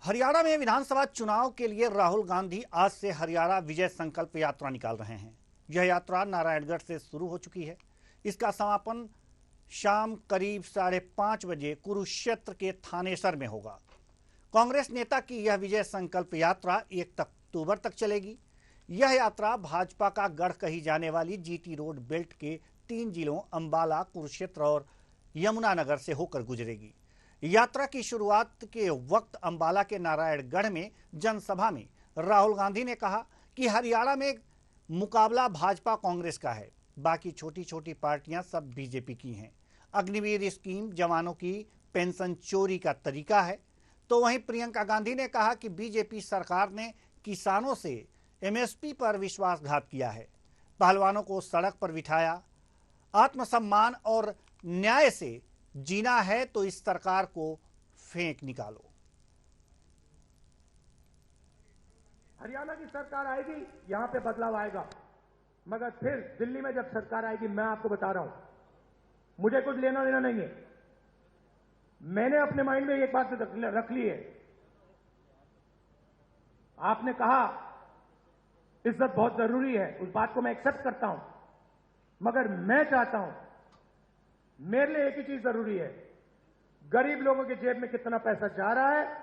हरियाणा में विधानसभा चुनाव के लिए राहुल गांधी आज से हरियाणा विजय संकल्प यात्रा निकाल रहे हैं। यह यात्रा नारायणगढ़ से शुरू हो चुकी है। इसका समापन शाम करीब 5:30 बजे कुरुक्षेत्र के थानेसर में होगा। कांग्रेस नेता की यह विजय संकल्प यात्रा 1 अक्टूबर तक चलेगी। यह यात्रा भाजपा का गढ़ कही जाने वाली जीटी रोड बेल्ट के 3 जिलों अंबाला, कुरुक्षेत्र और यमुनानगर से होकर गुजरेगी। यात्रा की शुरुआत के वक्त अंबाला के नारायणगढ़ में जनसभा में राहुल गांधी ने कहा कि हरियाणा में मुकाबला भाजपा कांग्रेस का है, बाकी छोटी छोटी पार्टियां सब बीजेपी की हैं। अग्निवीर स्कीम जवानों की पेंशन चोरी का तरीका है। तो वहीं प्रियंका गांधी ने कहा कि बीजेपी सरकार ने किसानों से एमएसपी पर विश्वासघात किया है, पहलवानों को सड़क पर बिठाया। आत्मसम्मान और न्याय से जीना है तो इस सरकार को फेंक निकालो। हरियाणा की सरकार आएगी, यहां पे बदलाव आएगा, मगर फिर दिल्ली में जब सरकार आएगी, मैं आपको बता रहा हूं, मुझे कुछ लेना देना नहीं है। मैंने अपने माइंड में एक बात रख ली है। आपने कहा इज्जत बहुत जरूरी है, उस बात को मैं एक्सेप्ट करता हूं, मगर मैं चाहता हूं, मेरे लिए एक ही चीज जरूरी है, गरीब लोगों के जेब में कितना पैसा जा रहा है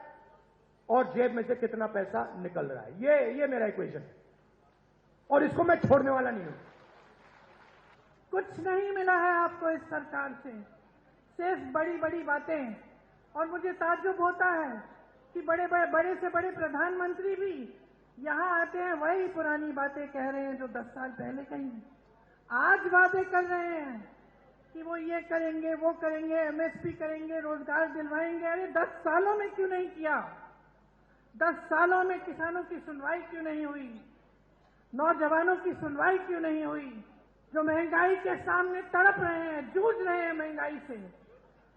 और जेब में से कितना पैसा निकल रहा है। ये मेरा इक्वेशन है और इसको मैं छोड़ने वाला नहीं हूं। कुछ नहीं मिला है आपको इस सरकार से, सिर्फ बड़ी बड़ी बातें। और मुझे ताज्जुब होता है कि बड़े से बड़े प्रधानमंत्री भी यहां आते हैं, वही पुरानी बातें कह रहे हैं जो 10 साल पहले कही। आज वादे कर रहे हैं कि वो ये करेंगे, वो करेंगे, एमएसपी करेंगे, रोजगार दिलवाएंगे। अरे 10 सालों में क्यों नहीं किया? 10 सालों में किसानों की सुनवाई क्यों नहीं हुई? नौजवानों की सुनवाई क्यों नहीं हुई, जो महंगाई के सामने तड़प रहे हैं, जूझ रहे हैं महंगाई से,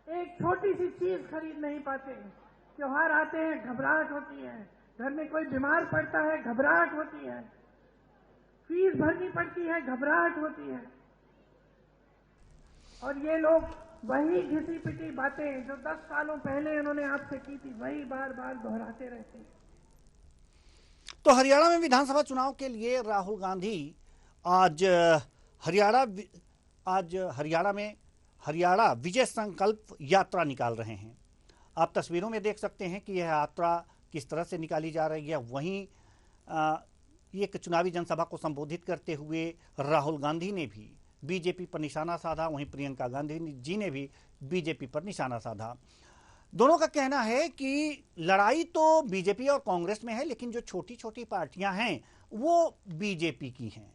एक छोटी सी चीज खरीद नहीं पाते। त्योहार आते हैं, घबराहट होती है, घर में कोई बीमार पड़ता है, घबराहट होती है, फीस भरनी पड़ती है, घबराहट होती है। और ये लोग वही घिसी पिटी बातें जो 10 सालों पहले इन्होंने आपसे की थी, वही बार बार दोहराते रहते हैं। तो हरियाणा में विधानसभा चुनाव के लिए राहुल गांधी आज हरियाणा में हरियाणा विजय संकल्प यात्रा निकाल रहे हैं। आप तस्वीरों में देख सकते हैं कि यह यात्रा किस तरह से निकाली जा रही है। वहीं एक चुनावी जनसभा को संबोधित करते हुए राहुल गांधी ने भी बीजेपी पर निशाना साधा, वहीं प्रियंका गांधी जी ने भी बीजेपी पर निशाना साधा। दोनों का कहना है कि लड़ाई तो बीजेपी और कांग्रेस में है, लेकिन जो छोटी छोटी पार्टियां हैं वो बीजेपी की हैं।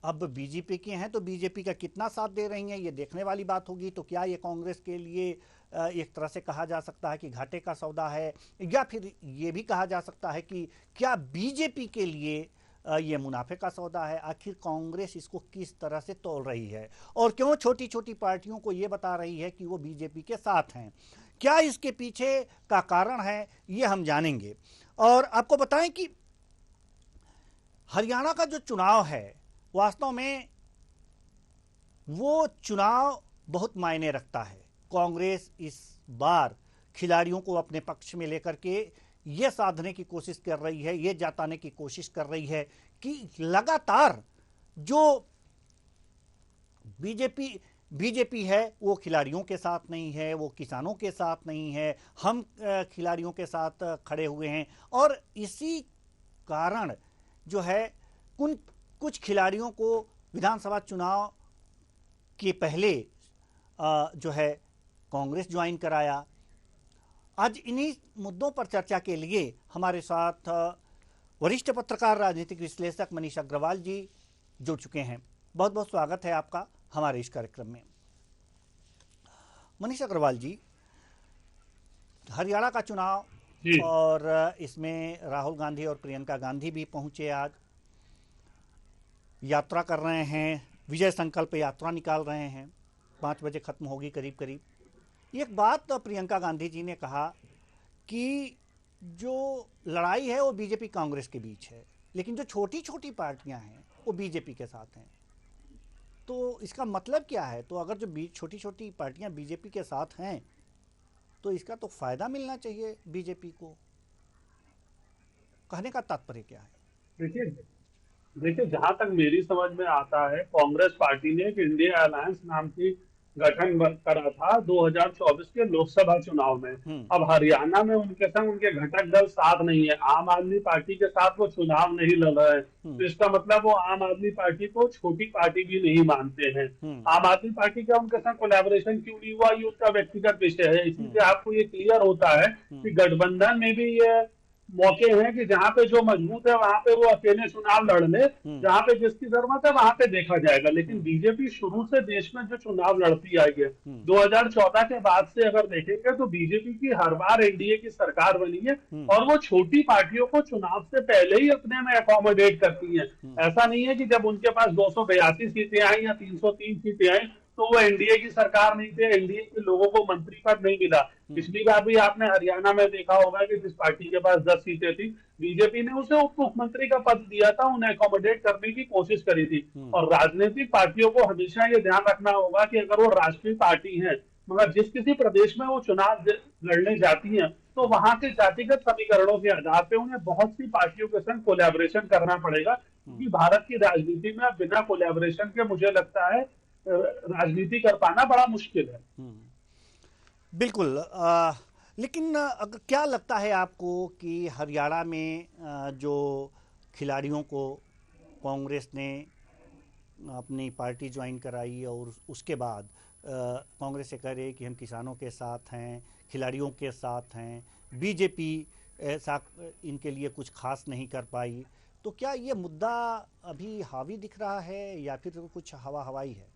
अब बीजेपी की हैं तो बीजेपी का कितना साथ दे रही हैं, ये देखने वाली बात होगी। तो क्या ये कांग्रेस के लिए एक तरह से कहा जा सकता है कि घाटे का सौदा है, या फिर ये भी कहा जा सकता है कि क्या बीजेपी के लिए ये मुनाफे का सौदा है? आखिर कांग्रेस इसको किस तरह से तोल रही है और क्यों छोटी छोटी पार्टियों को ये बता रही है कि वो बीजेपी के साथ हैं? क्या इसके पीछे का कारण है, ये हम जानेंगे। और आपको बताएं कि हरियाणा का जो चुनाव है, वास्तव में वो चुनाव बहुत मायने रखता है। कांग्रेस इस बार खिलाड़ियों को अपने पक्ष में लेकर के ये साधने की कोशिश कर रही है, ये जताने की कोशिश कर रही है कि लगातार जो बीजेपी है वो खिलाड़ियों के साथ नहीं है, वो किसानों के साथ नहीं है, हम खिलाड़ियों के साथ खड़े हुए हैं। और इसी कारण जो है कुछ खिलाड़ियों को विधानसभा चुनाव के पहले जो है कांग्रेस ज्वाइन कराया। आज इन्हीं मुद्दों पर चर्चा के लिए हमारे साथ वरिष्ठ पत्रकार, राजनीतिक विश्लेषक मनीष अग्रवाल जी जुड़ चुके हैं। बहुत बहुत स्वागत है आपका हमारे इस कार्यक्रम में। मनीष अग्रवाल जी, हरियाणा का चुनाव और इसमें राहुल गांधी और प्रियंका गांधी भी पहुंचे, आज यात्रा कर रहे हैं, विजय संकल्प यात्रा निकाल रहे हैं, 5 बजे खत्म होगी करीब करीब। एक बात तो प्रियंका गांधी जी ने कहा कि जो लड़ाई है वो बीजेपी कांग्रेस के बीच है, लेकिन जो छोटी छोटी पार्टियां हैं वो बीजेपी के साथ हैं। तो इसका मतलब क्या है? तो अगर जो छोटी छोटी पार्टियां बीजेपी के साथ हैं तो इसका तो फायदा मिलना चाहिए बीजेपी को। कहने का तात्पर्य क्या है? देखिए देखिए, जहां तक मेरी समझ में आता है, कांग्रेस पार्टी ने एक इंडिया अलायंस नाम की गठन करा था 2024 के लोकसभा चुनाव में। अब हरियाणा में उनके संग उनके घटक दल साथ नहीं है, आम आदमी पार्टी के साथ वो चुनाव नहीं लड़ रहे हैं, तो इसका मतलब वो आम आदमी पार्टी को छोटी पार्टी भी नहीं मानते हैं। आम आदमी पार्टी का उनके संग कोलैबोरेशन क्यों नहीं हुआ, ये उनका व्यक्तिगत विषय है। इसीलिए आपको ये क्लियर होता है कि गठबंधन में भी ये मौके हैं कि जहां पे जो मजबूत है वहां पे वो अकेले चुनाव लड़ ले, जहां पे जिसकी जरूरत है वहां पे देखा जाएगा। लेकिन बीजेपी शुरू से देश में जो चुनाव लड़ती आई है, 2014 के बाद से अगर देखेंगे तो बीजेपी की हर बार एनडीए की सरकार बनी है और वो छोटी पार्टियों को चुनाव से पहले ही अपने में अकोमोडेट करती है। ऐसा नहीं है कि जब उनके पास 282 सीटें आई या 303 सीटें आई तो वो एनडीए की सरकार नहीं थे, एनडीए के लोगों को मंत्री पद नहीं मिला। पिछली बार भी आपने हरियाणा में देखा होगा कि जिस पार्टी के पास 10 सीटें थी, बीजेपी ने उसे उप मुख्यमंत्री का पद दिया था, उन्हें अकोमोडेट करने की कोशिश करी थी। और राजनीतिक पार्टियों को हमेशा ये ध्यान रखना होगा कि अगर वो राष्ट्रीय पार्टी है मगर जिस किसी प्रदेश में वो चुनाव लड़ने जाती है तो वहां के जातिगत समीकरणों के आधार पर उन्हें बहुत सी पार्टियों के संग कोलैबोरेशन करना पड़ेगा, क्योंकि भारत की राजनीति में बिना कोलैबोरेशन के मुझे लगता है राजनीति कर पाना बड़ा मुश्किल है। बिल्कुल। लेकिन क्या लगता है आपको कि हरियाणा में जो खिलाड़ियों को कांग्रेस ने अपनी पार्टी ज्वाइन कराई और उसके बाद कांग्रेस से कह रही कि हम किसानों के साथ हैं, खिलाड़ियों के साथ हैं, बीजेपी ऐसा इनके लिए कुछ खास नहीं कर पाई, तो क्या ये मुद्दा अभी हावी दिख रहा है या फिर कुछ हवा हवाई है?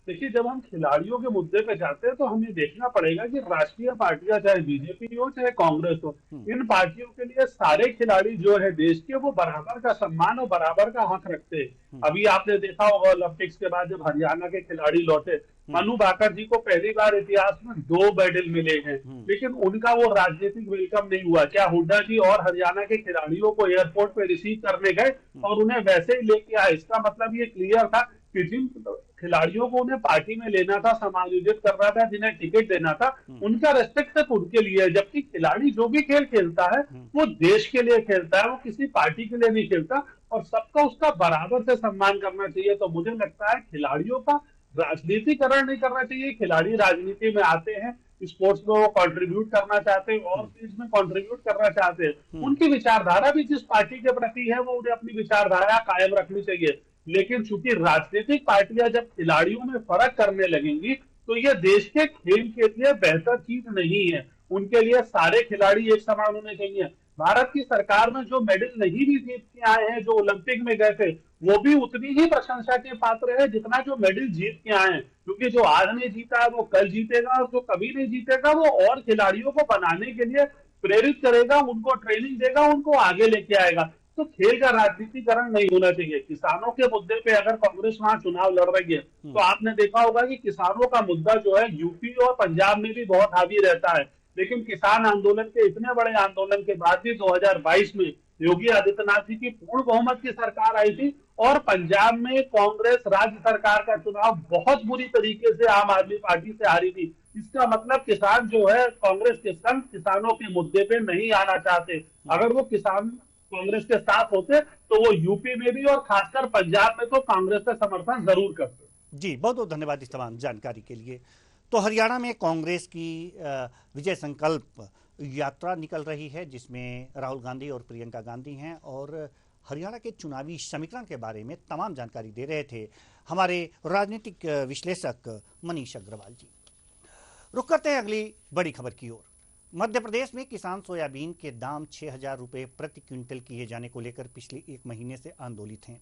देखिए, जब हम खिलाड़ियों के मुद्दे पे जाते हैं तो हमें देखना पड़ेगा कि राष्ट्रीय पार्टियां चाहे बीजेपी हो चाहे कांग्रेस हो, इन पार्टियों के लिए सारे खिलाड़ी जो है देश के वो बराबर का सम्मान और बराबर का हक रखते हैं। अभी आपने देखा होगा ओलंपिक्स के बाद जब हरियाणा के खिलाड़ी लौटे, मनु भाकर जी को पहली बार इतिहास में 2 मेडल मिले हैं, लेकिन उनका वो राजनीतिक वेलकम नहीं हुआ। क्या हुड्डा जी और हरियाणा के खिलाड़ियों को एयरपोर्ट पे रिसीव करने गए और उन्हें वैसे ही लेके आए? इसका मतलब ये क्लियर था कि जिन खिलाड़ियों को उन्हें पार्टी में लेना था, समायोजित करना था, जिन्हें टिकट देना था, उनका रेस्पेक्ट सिर्फ उनके लिए है। जबकि खिलाड़ी जो भी खेल खेलता है वो देश के लिए खेलता है, वो किसी पार्टी के लिए नहीं खेलता, और सबका उसका बराबर से सम्मान करना चाहिए। तो मुझे लगता है खिलाड़ियों का राजनीतिकरण नहीं करना चाहिए। खिलाड़ी राजनीति में आते हैं, स्पोर्ट्स में वो कंट्रीब्यूट करना चाहते हैं और चीज में कंट्रीब्यूट करना चाहते हैं। उनकी विचारधारा भी जिस पार्टी के प्रति है वो उन्हें अपनी विचारधारा कायम रखनी चाहिए। लेकिन चूंकि राजनीतिक पार्टियां जब खिलाड़ियों में फर्क करने लगेंगी तो ये देश के खेल के लिए बेहतर चीज नहीं है। उनके लिए सारे खिलाड़ी एक समान होने चाहिए। भारत की सरकार में जो मेडल नहीं भी जीत के आए हैं, जो ओलंपिक में गए थे, वो भी उतनी ही प्रशंसा के पात्र है जितना जो मेडल जीत के आए हैं, क्योंकि जो आज नहीं जीता है वो कल जीतेगा और जो कभी नहीं जीतेगा वो और खिलाड़ियों को बनाने के लिए प्रेरित करेगा, उनको ट्रेनिंग देगा, उनको आगे लेके आएगा। तो खेल का राजनीतिकरण नहीं होना चाहिए। किसानों के मुद्दे पे अगर कांग्रेस वहां चुनाव लड़ रही है तो आपने देखा होगा कि किसानों का मुद्दा जो है यूपी और पंजाब में भी बहुत हावी रहता है। लेकिन किसान आंदोलन के इतने बड़े आंदोलन के बाद भी 2022 में योगी आदित्यनाथ जी की पूर्ण बहुमत की सरकार आई थी और पंजाब में कांग्रेस राज्य सरकार का चुनाव बहुत बुरी तरीके से आम आदमी पार्टी से हारी थी। इसका मतलब किसान जो है कांग्रेस के संग किसानों के मुद्दे पे नहीं आना चाहते। अगर वो किसान कांग्रेस के साथ होते तो वो यूपी में भी और खासकर पंजाब में तो कांग्रेस का समर्थन जरूर करते। जी, बहुत बहुत धन्यवाद इस तमाम जानकारी के लिए। तो हरियाणा में कांग्रेस की विजय संकल्प यात्रा निकल रही है जिसमें राहुल गांधी और प्रियंका गांधी हैं और हरियाणा के चुनावी समीकरण के बारे में तमाम जानकारी दे रहे थे हमारे राजनीतिक विश्लेषक मनीष अग्रवाल जी। रुक करते हैं अगली बड़ी खबर की ओर। मध्य प्रदेश में किसान सोयाबीन के दाम 6,000 रुपये प्रति क्विंटल किए जाने को लेकर पिछले 1 महीने से आंदोलित हैं।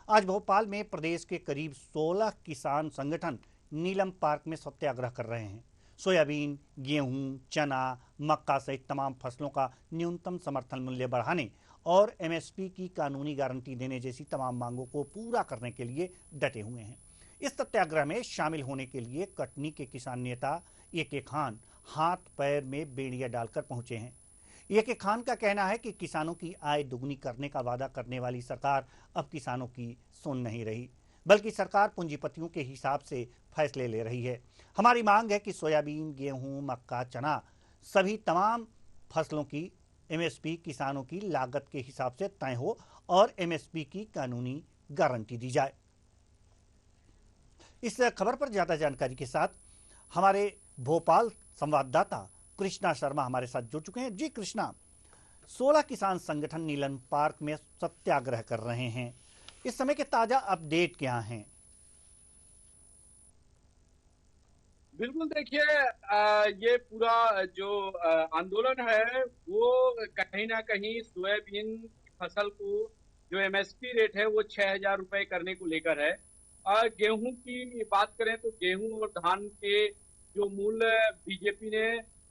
आज भोपाल में प्रदेश के करीब 16 किसान संगठन नीलम पार्क में सत्याग्रह कर रहे हैं। सोयाबीन, गेहूं, चना, मक्का सहित तमाम फसलों का न्यूनतम समर्थन मूल्य बढ़ाने और एमएसपी की कानूनी गारंटी देने जैसी तमाम मांगों को पूरा करने के लिए डटे हुए हैं। इस सत्याग्रह में शामिल होने के लिए कटनी के किसान नेता ए.के. खान हाथ पैर में बेड़ियां डालकर पहुंचे हैं। ए.के. खान का कहना है कि किसानों की आय दुगनी करने का वादा करने वाली सरकार अब किसानों की सुन नहीं रही, बल्कि सरकार पूंजीपतियों के हिसाब से फैसले ले रही है। हमारी मांग है कि सोयाबीन, गेहूं, मक्का, चना सभी तमाम फसलों की एमएसपी किसानों की लागत के हिसाब से तय हो और एमएसपी की कानूनी गारंटी दी जाए। इस खबर पर ज्यादा जानकारी के साथ हमारे भोपाल संवाददाता कृष्णा शर्मा हमारे साथ जुड़ चुके हैं। जी कृष्णा, 16 किसान संगठन नीलम पार्क में सत्याग्रह कर रहे हैं, इस समय के ताजा अपडेट क्या हैं? बिल्कुल, देखिए ये पूरा जो आंदोलन है वो कहीं ना कहीं सोयाबीन की फसल को जो एमएसपी रेट है वो 6,000 रुपए करने को लेकर है। गेहूं की बात करें तो गेहूं और धान के जो मूल्य बीजेपी ने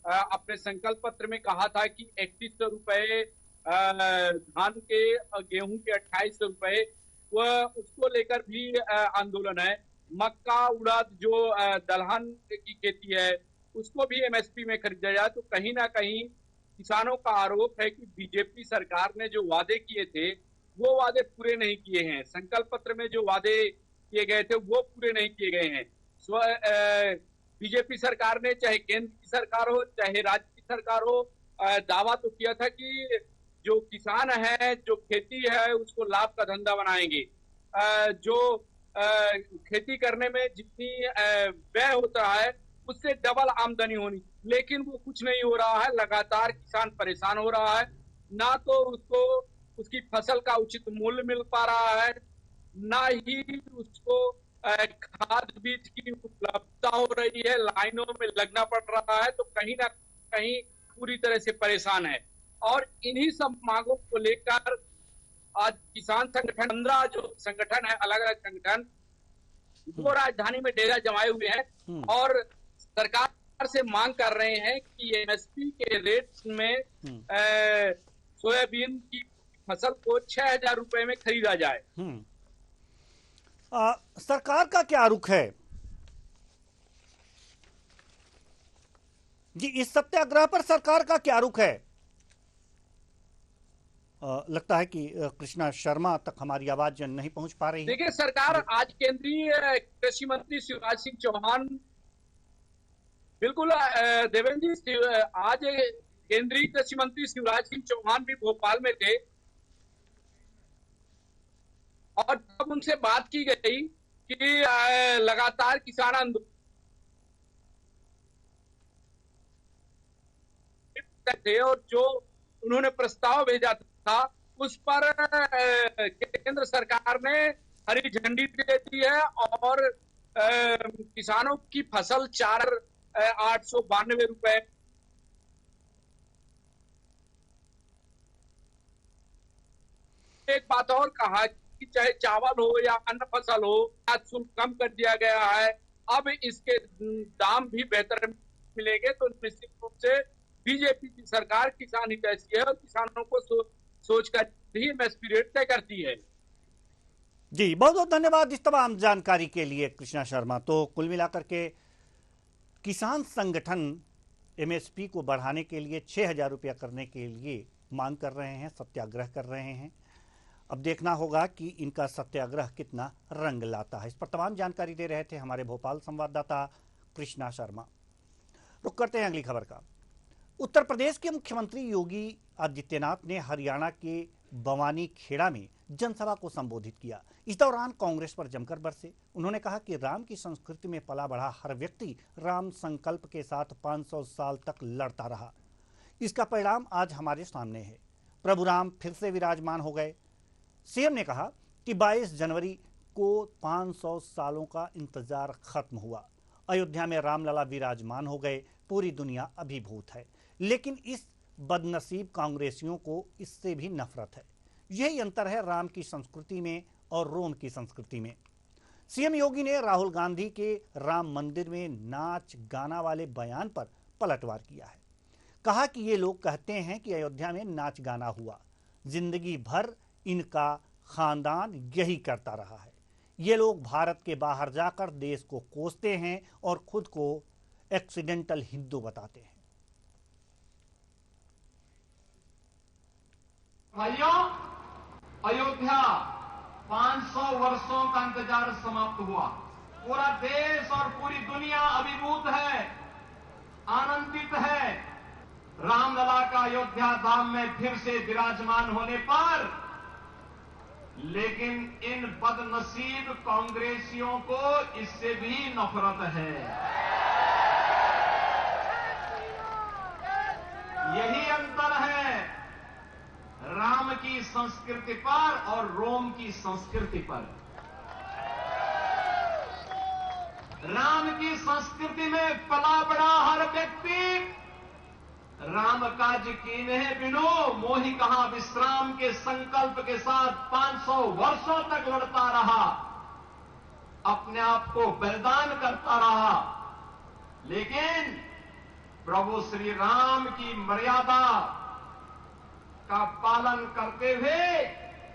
अपने संकल्प पत्र में कहा था कि 3100 रुपए धान के और गेहूं के 2800 रुपए, वह उसको लेकर भी आंदोलन है। मक्का, उड़द जो दलहन की खेती है उसको भी एमएसपी में खरीदा जाए। तो कहीं ना कहीं किसानों का आरोप है कि बीजेपी सरकार ने जो वादे किए थे वो वादे पूरे नहीं किए हैं। संकल्प पत्र में जो वादे किए गए थे वो पूरे नहीं किए गए हैं। बीजेपी सरकार ने, चाहे केंद्र की सरकार हो चाहे राज्य की सरकार हो, दावा तो किया था कि जो किसान है, जो खेती है उसको लाभ का धंधा बनाएंगे, जो खेती करने में जितनी व्यय होता है उससे डबल आमदनी होनी, लेकिन वो कुछ नहीं हो रहा है। लगातार किसान परेशान हो रहा है, ना तो उसको उसकी फसल का उचित मूल्य मिल पा रहा है, ना ही उसको खाद बीज की उपलब्धता हो रही है, लाइनों में लगना पड़ रहा है। तो कहीं ना कहीं पूरी तरह से परेशान है और इन्हीं सब मांगों को लेकर आज किसान संगठन 15 जो संगठन है, अलग अलग संगठन, वो राजधानी में डेरा जमाए हुए हैं और सरकार से मांग कर रहे हैं कि एमएसपी के रेट में सोयाबीन की फसल को 6,000 रुपए में खरीदा जाए। सरकार का क्या रुख है जी? इस सत्याग्रह पर सरकार का क्या रुख है? लगता है कि कृष्णा शर्मा तक हमारी आवाज नहीं पहुंच पा रही है। देखिए, सरकार आज केंद्रीय कृषि मंत्री शिवराज सिंह चौहान, बिल्कुल देवेंद्र जी, आज केंद्रीय कृषि मंत्री शिवराज सिंह चौहान भी भोपाल में थे और जब उनसे बात की गई कि लगातार किसान आंदोलन थे और जो उन्होंने प्रस्ताव भेजा था उस पर केंद्र सरकार ने हरी झंडी दे दी है और किसानों की फसल 4,892 रुपए। एक बात और कहा कि चाहे चावल हो या अन्य फसल हो, आज शुल्क कम कर दिया गया है, अब इसके दाम भी बेहतर मिलेंगे। तो निश्चित रूप से बीजेपी की सरकार किसान हितैषी है और किसानों को सोचकर ही एमएसपी रेट तय करती है। जी, बहुत बहुत धन्यवाद इस तमाम जानकारी के लिए कृष्णा शर्मा। तो कुल मिलाकर के किसान संगठन एमएसपी को बढ़ाने के लिए 6,000 रुपया करने के लिए मांग कर रहे हैं, सत्याग्रह कर रहे हैं। अब देखना होगा कि इनका सत्याग्रह कितना रंग लाता है। इस पर तमाम जानकारी दे रहे थे हमारे भोपाल संवाददाता कृष्णा शर्मा। रुक करते हैं अगली खबर का। उत्तर प्रदेश के मुख्यमंत्री योगी आदित्यनाथ ने हरियाणा के बवानी खेड़ा में जनसभा को संबोधित किया। इस दौरान कांग्रेस पर जमकर बरसे। उन्होंने कहा कि राम की संस्कृति में पला बढ़ा हर व्यक्ति राम संकल्प के साथ 500 साल तक लड़ता रहा। इसका परिणाम आज हमारे सामने है। प्रभु राम फिर से विराजमान हो गए। सीएम ने कहा कि 22 जनवरी को 500 सालों का इंतजार खत्म हुआ। अयोध्या में रामलला विराजमान हो गए। पूरी दुनिया अभिभूत है, लेकिन इस बदनसीब कांग्रेसियों को इससे भी नफरत है। यही अंतर है राम की संस्कृति में और रोम की संस्कृति में। सीएम योगी ने राहुल गांधी के राम मंदिर में नाच गाना वाले बयान पर पलटवार किया है। कहा कि ये लोग कहते हैं कि अयोध्या में नाच गाना हुआ, जिंदगी भर इनका खानदान यही करता रहा है। ये लोग भारत के बाहर जाकर देश को कोसते हैं और खुद को एक्सीडेंटल हिंदू बताते हैं। भाइयों, अयोध्या 500 वर्षों का इंतजार समाप्त हुआ। पूरा देश और पूरी दुनिया अभिभूत है, आनंदित है। रामलला का अयोध्या धाम में फिर से विराजमान होने पर, लेकिन इन बदनसीब कांग्रेसियों को इससे भी नफरत है। यही अंतर है राम की संस्कृति पर और रोम की संस्कृति पर। राम की संस्कृति में पला बड़ा हर व्यक्ति राम काज कीन्हे बिनु मोहि कहां विश्राम के संकल्प के साथ 500 वर्षों तक लड़ता रहा, अपने आप को बलिदान करता रहा। लेकिन प्रभु श्री राम की मर्यादा का पालन करते हुए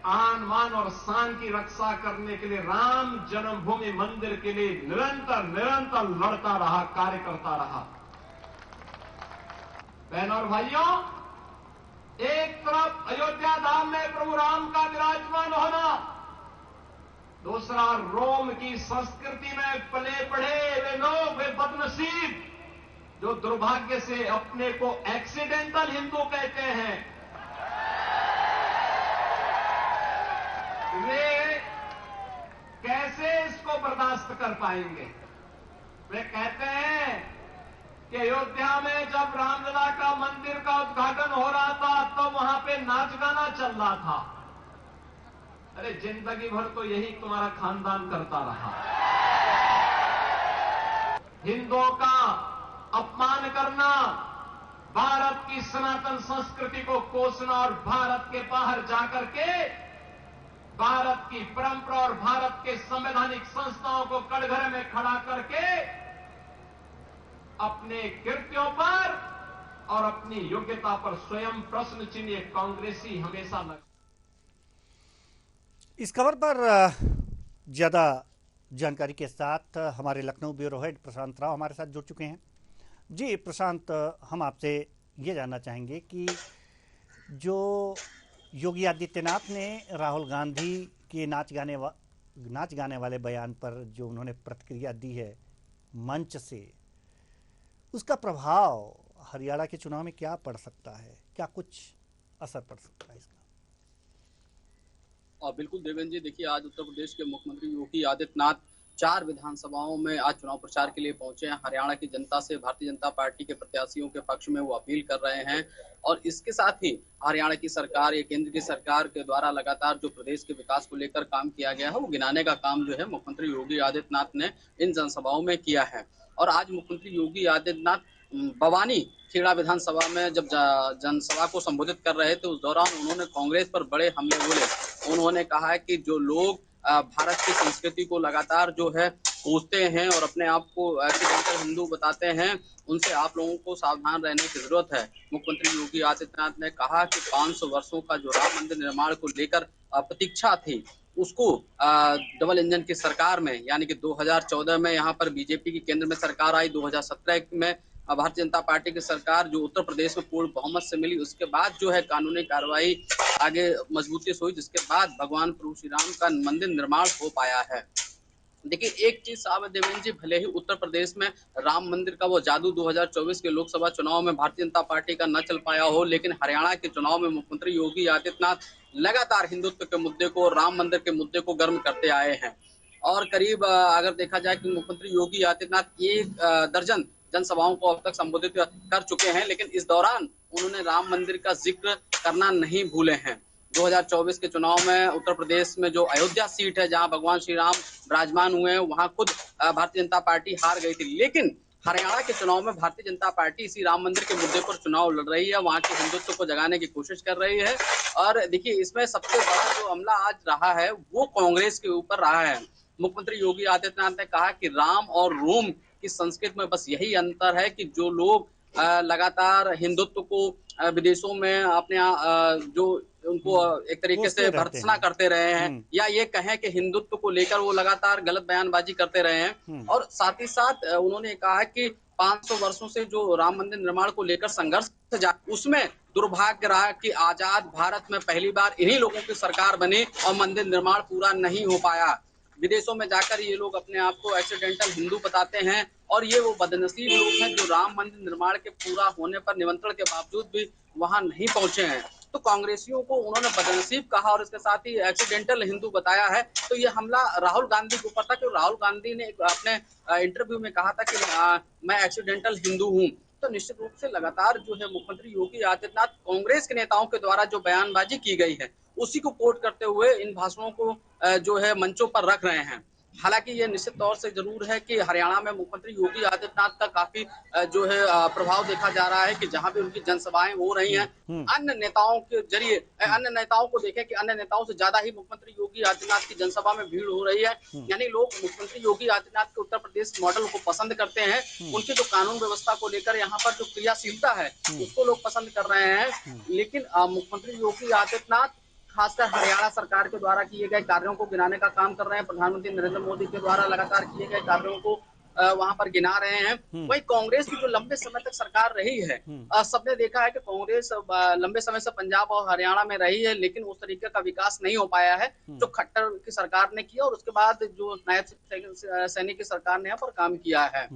आन मान और शान की रक्षा करने के लिए राम जन्मभूमि मंदिर के लिए निरंतर लड़ता रहा, कार्य करता रहा। बहनों और भाइयों, एक तरफ अयोध्या धाम में प्रभु राम का विराजमान होना, दूसरा रोम की संस्कृति में पले बढ़े वे लोग, वे बदनसीब जो दुर्भाग्य से अपने को एक्सीडेंटल हिंदू कहते हैं, वे कैसे इसको बर्दाश्त कर पाएंगे। वे कहते हैं कि अयोध्या में जब रामलला का मंदिर का उद्घाटन हो रहा था तो वहां पे नाच गाना चल रहा था। अरे जिंदगी भर तो यही तुम्हारा खानदान करता रहा। हिंदुओं का अपमान करना, भारत की सनातन संस्कृति को कोसना और भारत के बाहर जाकर के भारत की परंपरा और भारत के संवैधानिक संस्थाओं को कटघरे में खड़ा करके अपने कृत्यों पर और अपनी योग्यता पर स्वयं प्रश्न चिन्ह कांग्रेसी हमेशा लग। इस खबर पर ज्यादा जानकारी के साथ हमारे लखनऊ ब्यूरो हेड प्रशांत राव हमारे साथ जुड़ चुके हैं। जी प्रशांत, हम आपसे ये जानना चाहेंगे कि जो योगी आदित्यनाथ ने राहुल गांधी के नाच गाने वाले बयान पर जो उन्होंने प्रतिक्रिया दी है मंच से, उसका प्रभाव हरियाणा के चुनाव में क्या पड़ सकता है? क्या कुछ असर पड़ सकता है इसका? और बिल्कुल देवेंद्र जी, देखिए आज उत्तर प्रदेश के मुख्यमंत्री योगी आदित्यनाथ 4 विधानसभाओं में आज चुनाव प्रचार के लिए पहुंचे हैं। हरियाणा की जनता से भारतीय जनता पार्टी के प्रत्याशियों के पक्ष में वो अपील कर रहे हैं और इसके साथ ही हरियाणा की सरकार या केंद्र की सरकार के द्वारा लगातार जो प्रदेश के विकास को लेकर काम किया गया है वो गिनाने का काम जो है मुख्यमंत्री योगी आदित्यनाथ ने इन जनसभाओं में किया है। और आज मुख्यमंत्री योगी आदित्यनाथ बवानी खेड़ा विधानसभा में जब जनसभा को संबोधित कर रहे थे उस दौरान उन्होंने कांग्रेस पर बड़े हमले बोले। उन्होंने कहा है कि जो लोग भारत की संस्कृति को लगातार जो है पूछते हैं और अपने आप को एक्सीडेंटल हिंदू बताते हैं, उनसे आप लोगों को सावधान रहने की जरूरत है। मुख्यमंत्री योगी आदित्यनाथ ने कहा कि 500 वर्षों का जो राम मंदिर निर्माण को लेकर प्रतीक्षा थी उसको डबल इंजन की सरकार में यानी कि 2014 में यहाँ पर बीजेपी की केंद्र में सरकार आई, 2017 में भारतीय जनता पार्टी की सरकार जो उत्तर प्रदेश में पूर्ण बहुमत से मिली, उसके बाद जो है कानूनी कार्रवाई आगे मजबूती से हुई, जिसके बाद भगवान प्रभु श्री राम का मंदिर निर्माण हो पाया है। देखिए एक चीज साबित देवेंद्र जी, भले ही उत्तर प्रदेश में राम मंदिर का वो जादू 2024 के लोकसभा चुनाव में भारतीय जनता पार्टी का न चल पाया हो, लेकिन हरियाणा के चुनाव में मुख्यमंत्री योगी आदित्यनाथ लगातार हिंदुत्व के मुद्दे को, राम मंदिर के मुद्दे को गर्म करते आए हैं। और करीब अगर देखा जाए कि मुख्यमंत्री योगी आदित्यनाथ 1 दर्जन जनसभाओं को अब तक संबोधित कर चुके हैं, लेकिन इस दौरान उन्होंने राम मंदिर का जिक्र करना नहीं भूले हैं। 2024 के चुनाव में उत्तर प्रदेश में जो अयोध्या सीट है जहां भगवान श्री राम विराजमान हुए हैं, वहां खुद भारतीय जनता पार्टी हार गई थी, लेकिन हरियाणा के चुनाव में भारतीय जनता पार्टी इसी राम मंदिर के मुद्दे पर चुनाव लड़ रही है, वहां के हिंदुत्व को जगाने की कोशिश कर रही है। और देखिए इसमें सबसे बड़ा जो हमला आज रहा है वो कांग्रेस के ऊपर रहा है। मुख्यमंत्री योगी आदित्यनाथ ने कहा कि राम और रोम की संस्कृति में बस यही अंतर है कि जो लोग लगातार हिंदुत्व को विदेशों में अपने जो उनको एक तरीके से भर्त्सना करते रहे हैं या ये कहें कि हिंदुत्व को लेकर वो लगातार गलत बयानबाजी करते रहे हैं। और साथ ही साथ उन्होंने कहा कि 500 वर्षों से जो राम मंदिर निर्माण को लेकर संघर्ष उसमें दुर्भाग्य रहा कि आजाद भारत में पहली बार इन्हीं लोगों की सरकार बनी और मंदिर निर्माण पूरा नहीं हो पाया। विदेशों में जाकर ये लोग अपने आप को एक्सीडेंटल हिंदू बताते हैं और ये वो बदनसीब लोग हैं जो राम मंदिर निर्माण के पूरा होने पर निमंत्रण के बावजूद भी वहां नहीं पहुंचे हैं। तो कांग्रेसियों को उन्होंने बदनसीब कहा और इसके साथ ही एक्सीडेंटल हिंदू बताया है। तो ये हमला राहुल गांधी के ऊपर था कि राहुल गांधी ने अपने इंटरव्यू में कहा था कि मैं एक्सीडेंटल हिंदू हूँ। तो निश्चित रूप से लगातार जो है मुख्यमंत्री योगी आदित्यनाथ कांग्रेस के नेताओं के द्वारा जो बयानबाजी की गई है उसी को कोट करते हुए इन भाषणों को जो है मंचों पर रख रहे हैं। हालांकि ये निश्चित तौर से जरूर है कि हरियाणा में मुख्यमंत्री योगी आदित्यनाथ का काफी जो है प्रभाव देखा जा रहा है कि जहां भी उनकी जनसभाएं हो रही हैं अन्य नेताओं के जरिए अन्य नेताओं को देखें कि अन्य नेताओं से ज्यादा ही मुख्यमंत्री योगी आदित्यनाथ की जनसभा में भीड़ हो रही है। यानी लोग मुख्यमंत्री योगी आदित्यनाथ के उत्तर प्रदेश मॉडल को पसंद करते हैं। उनकी जो कानून व्यवस्था को लेकर यहाँ पर जो क्रियाशीलता है उसको लोग पसंद कर रहे हैं। लेकिन मुख्यमंत्री योगी आदित्यनाथ खासकर हरियाणा सरकार के द्वारा किए गए कार्यों को गिनाने का काम कर रहे हैं। प्रधानमंत्री नरेंद्र मोदी के द्वारा लगातार किए गए कार्यों को वहां पर गिना रहे हैं। वही कांग्रेस की जो लंबे समय तक सरकार रही है, सबने देखा है कि कांग्रेस लंबे समय से पंजाब और हरियाणा में रही है, लेकिन उस तरीके का विकास नहीं हो पाया है जो खट्टर की सरकार ने किया और उसके बाद जो नायब सैनिक की सरकार ने यहाँ पर काम किया है।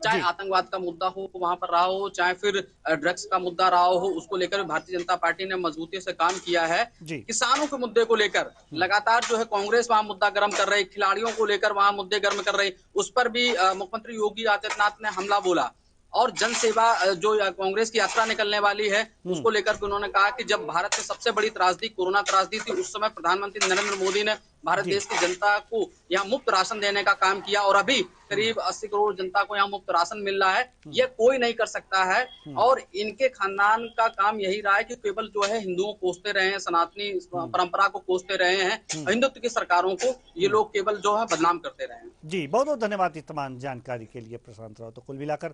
चाहे आतंकवाद का मुद्दा हो वहां पर रहा हो, चाहे फिर ड्रग्स का मुद्दा रहा हो, उसको लेकर भारतीय जनता पार्टी ने मजबूती से काम किया है। किसानों के मुद्दे को लेकर लगातार जो है कांग्रेस वहां मुद्दा गर्म कर रही, खिलाड़ियों को लेकर वहां मुद्दे गर्म कर रही, उस पर भी मुख्यमंत्री योगी आदित्यनाथ ने हमला बोला। और जन सेवा जो कांग्रेस की यात्रा निकलने वाली है उसको लेकर के उन्होंने कहा कि जब भारत में सबसे बड़ी त्रासदी कोरोना त्रासदी थी उस समय प्रधानमंत्री नरेंद्र मोदी ने भारत देश की जनता को यहाँ मुफ्त राशन देने का काम किया और अभी करीब 80 करोड़ जनता को यहाँ मुफ्त राशन मिल रहा है। ये कोई नहीं कर सकता है और इनके खानदान का काम यही रहा है कि केवल जो है हिंदुओं को कोसते रहे हैं, सनातनी परंपरा को कोसते रहे हैं, हिंदुत्व की सरकारों को ये लोग केवल जो है बदनाम करते रहे हैं। जी बहुत बहुत धन्यवाद इस तमाम जानकारी के लिए प्रशांत राव। तो कुल मिलाकर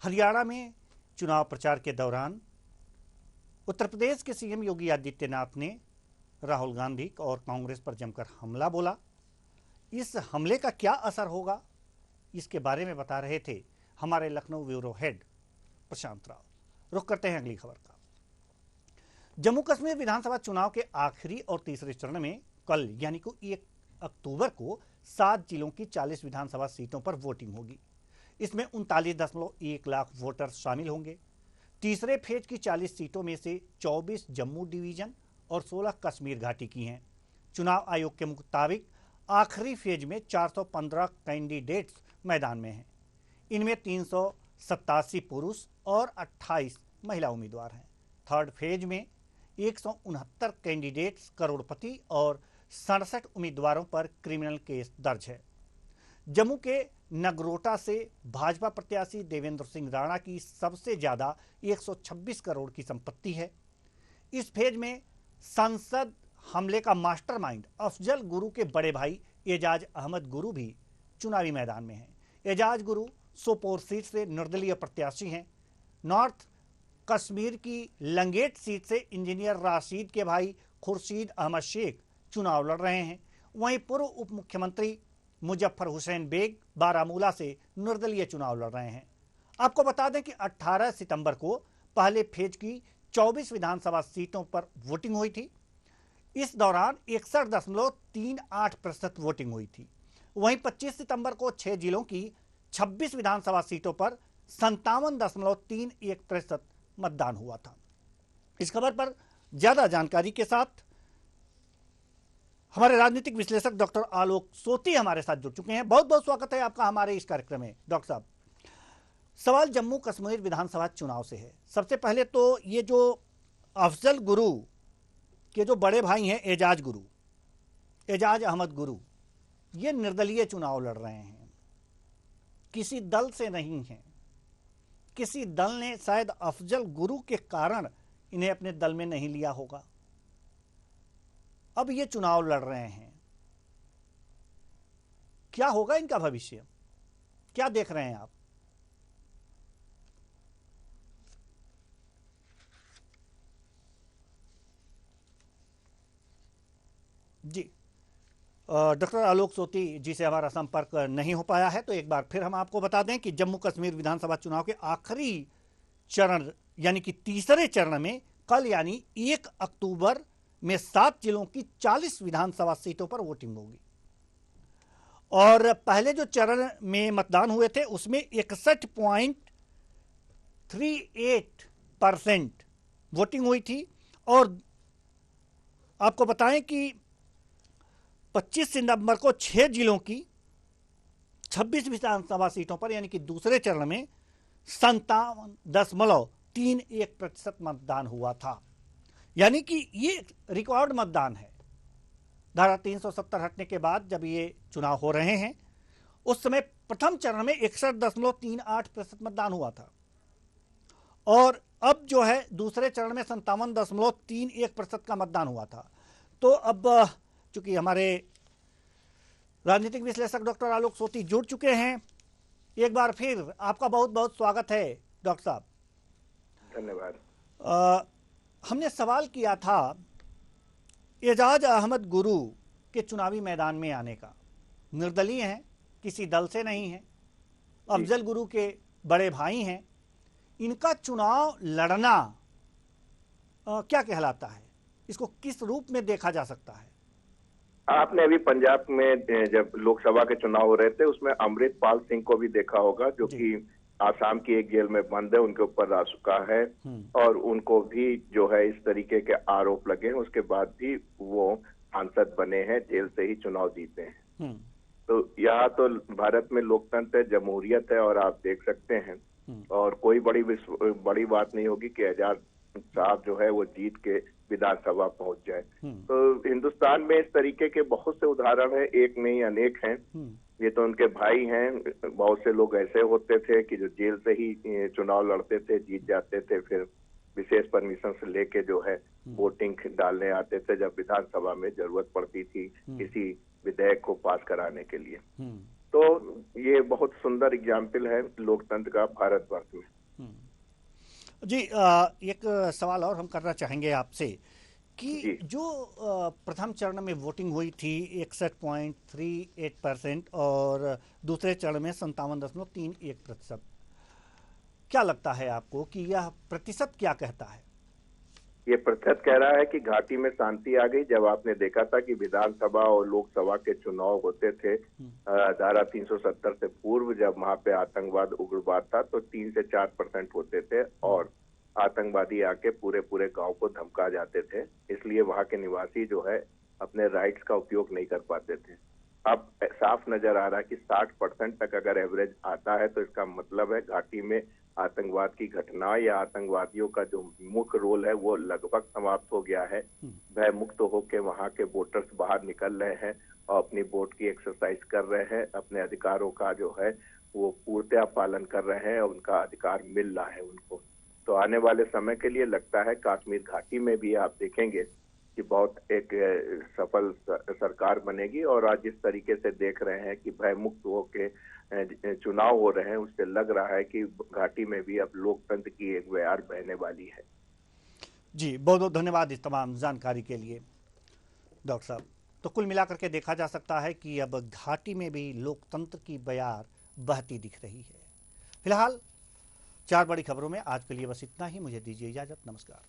हरियाणा में चुनाव प्रचार के दौरान उत्तर प्रदेश के सीएम योगी आदित्यनाथ ने राहुल गांधी और कांग्रेस पर जमकर हमला बोला। इस हमले का क्या असर होगा इसके बारे में बता रहे थे हमारे लखनऊ ब्यूरो हेड प्रशांत राव। रुख करते हैं अगली खबर का। जम्मू कश्मीर विधानसभा चुनाव के आखिरी और तीसरे चरण में कल यानी कि 1 अक्टूबर को 7 जिलों की 40 विधानसभा सीटों पर वोटिंग होगी। इसमें 39.1 लाख वोटर शामिल होंगे। तीसरे फेज की 40 सीटों में से 24 जम्मू डिवीजन और 16 कश्मीर घाटी की हैं। चुनाव आयोग के मुताबिक आखिरी फेज में 415 कैंडिडेट्स मैदान में हैं। इनमें 387 पुरुष और 28 महिला उम्मीदवार हैं। थर्ड फेज में 169 कैंडिडेट्स करोड़पति और 67 उम्मीदवारों पर क्रिमिनल केस दर्ज है। जम्मू के नगरोटा से भाजपा प्रत्याशी देवेंद्र सिंह राणा की सबसे ज्यादा 126 करोड़ की संपत्ति है। इस फेज में संसद हमले का मास्टरमाइंड अफजल गुरु के बड़े भाई एजाज अहमद गुरु भी चुनावी मैदान में हैं। एजाज गुरु सोपोर सीट से निर्दलीय प्रत्याशी हैं। नॉर्थ कश्मीर की लंगेट सीट से इंजीनियर राशिद के भाई खुर्शीद अहमद शेख चुनाव लड़ रहे हैं। वहीं पूर्व उप मुख्यमंत्री मुजफ्फर हुसैन बेग बारामूला से निर्दलीय चुनाव लड़ रहे हैं। आपको बता दें कि 18 सितंबर को पहले फेज की 24 विधानसभा सीटों पर वोटिंग हुई थी। इस दौरान 61.38% वोटिंग हुई थी। वहीं 25 सितंबर को 6 जिलों की 26 विधानसभा सीटों पर 57.31% मतदान हुआ था। इस खबर पर ज्यादा जानकारी के साथ हमारे राजनीतिक विश्लेषक डॉक्टर आलोक सोती हमारे साथ जुड़ चुके हैं। बहुत बहुत स्वागत है आपका हमारे इस कार्यक्रम में। डॉक्टर साहब, सवाल जम्मू कश्मीर विधानसभा चुनाव से है। सबसे पहले तो ये जो अफजल गुरु के जो बड़े भाई हैं एजाज अहमद गुरु, ये निर्दलीय चुनाव लड़ रहे हैं, किसी दल से नहीं हैं। किसी दल ने शायद अफजल गुरु के कारण इन्हें अपने दल में नहीं लिया होगा। अब ये चुनाव लड़ रहे हैं, क्या होगा इनका भविष्य, क्या देख रहे हैं आप? जी डॉक्टर आलोक सोती जी से हमारा संपर्क नहीं हो पाया है, तो एक बार फिर हम आपको बता दें कि जम्मू कश्मीर विधानसभा चुनाव के आखिरी चरण यानी कि तीसरे चरण में कल यानी 1 अक्टूबर में 7 जिलों की 40 विधानसभा सीटों पर वोटिंग होगी और पहले जो चरण में मतदान हुए थे उसमें 61.38% वोटिंग हुई थी। और आपको बताएं कि 25 सितंबर को 6 जिलों की 26 विधानसभा सीटों पर यानी कि दूसरे चरण में 57.31% मतदान हुआ था। यानी कि ये रिकॉर्ड मतदान है। धारा 370 हटने के बाद जब ये चुनाव हो रहे हैं उस समय प्रथम चरण में 61.38% मतदान हुआ था और अब जो है दूसरे चरण में 57.31% का मतदान हुआ था। तो अब चूंकि हमारे राजनीतिक विश्लेषक डॉक्टर आलोक सोती जुड़ चुके हैं, एक बार फिर आपका बहुत बहुत स्वागत है डॉक्टर साहब। धन्यवाद। हमने सवाल किया था एजाज अहमद गुरु के चुनावी मैदान में आने का। निर्दलीय हैं, किसी दल से नहीं है, अफजल गुरु के बड़े भाई हैं। इनका चुनाव लड़ना क्या कहलाता है? इसको किस रूप में देखा जा सकता है? आपने अभी पंजाब में जब लोकसभा के चुनाव हो रहे थे उसमें अमृतपाल सिंह को भी देखा होगा, जो कि आसाम की एक जेल में बंद है, उनके ऊपर रासुका है और उनको भी जो है इस तरीके के आरोप लगे हैं। उसके बाद भी वो सांसद बने हैं, जेल से ही चुनाव जीते हैं। तो यहाँ तो भारत में लोकतंत्र है, जमहूरियत है और आप देख सकते हैं और कोई बड़ी बात नहीं होगी कि एजाज साहब जो है वो जीत के विधानसभा पहुंच जाए। तो हिंदुस्तान में इस तरीके के बहुत से उदाहरण हैं, एक नहीं अनेक हैं। ये तो उनके भाई हैं। बहुत से लोग ऐसे होते थे कि जो जेल से ही चुनाव लड़ते थे, जीत जाते थे, फिर विशेष परमिशन से लेके जो है वोटिंग डालने आते थे जब विधानसभा में जरूरत पड़ती थी किसी विधेयक को पास कराने के लिए। तो ये बहुत सुंदर एग्जाम्पल है लोकतंत्र का भारतवर्ष में। जी, एक सवाल और हम करना चाहेंगे आपसे कि जो प्रथम चरण में वोटिंग हुई थी 61.38% और दूसरे चरण में 57.31%, क्या लगता है आपको कि यह प्रतिशत क्या कहता है? ये प्रतिशत कह रहा है कि घाटी में शांति आ गई। जब आपने देखा था कि विधानसभा और लोकसभा के चुनाव होते थे धारा 370 से पूर्व, जब वहां पे आतंकवाद उग्रवाद था तो 3 से 4% होते थे और आतंकवादी आके पूरे गांव को धमका जाते थे, इसलिए वहां के निवासी जो है अपने राइट्स का उपयोग नहीं कर पाते थे। अब साफ नजर आ रहा है कि 60% तक अगर एवरेज आता है तो इसका मतलब है घाटी में आतंकवाद की घटना या आतंकवादियों का जो मुख्य रोल है वो लगभग समाप्त हो गया है। भय मुक्त होकर वहां के वोटर्स बाहर निकल रहे हैं और अपनी वोट की एक्सरसाइज कर रहे हैं, अपने अधिकारों का जो है वो पूर्णतया पालन कर रहे हैं और उनका अधिकार मिल रहा है उनको। तो आने वाले समय के लिए लगता है कश्मीर घाटी में भी आप देखेंगे कि बहुत एक सफल सरकार बनेगी। और आज जिस तरीके से देख रहे हैं कि भय मुक्त होके चुनाव हो रहे हैं, उससे लग रहा है कि घाटी में भी अब लोकतंत्र की एक बयार बहने वाली है। जी, बहुत बहुत धन्यवाद इस तमाम जानकारी के लिए डॉक्टर साहब। तो कुल मिलाकर के देखा जा सकता है कि अब घाटी में भी लोकतंत्र की बयार बहती दिख रही है। फिलहाल 4 बड़ी खबरों में आज के लिए बस इतना ही। मुझे दीजिए इजाजत। नमस्कार।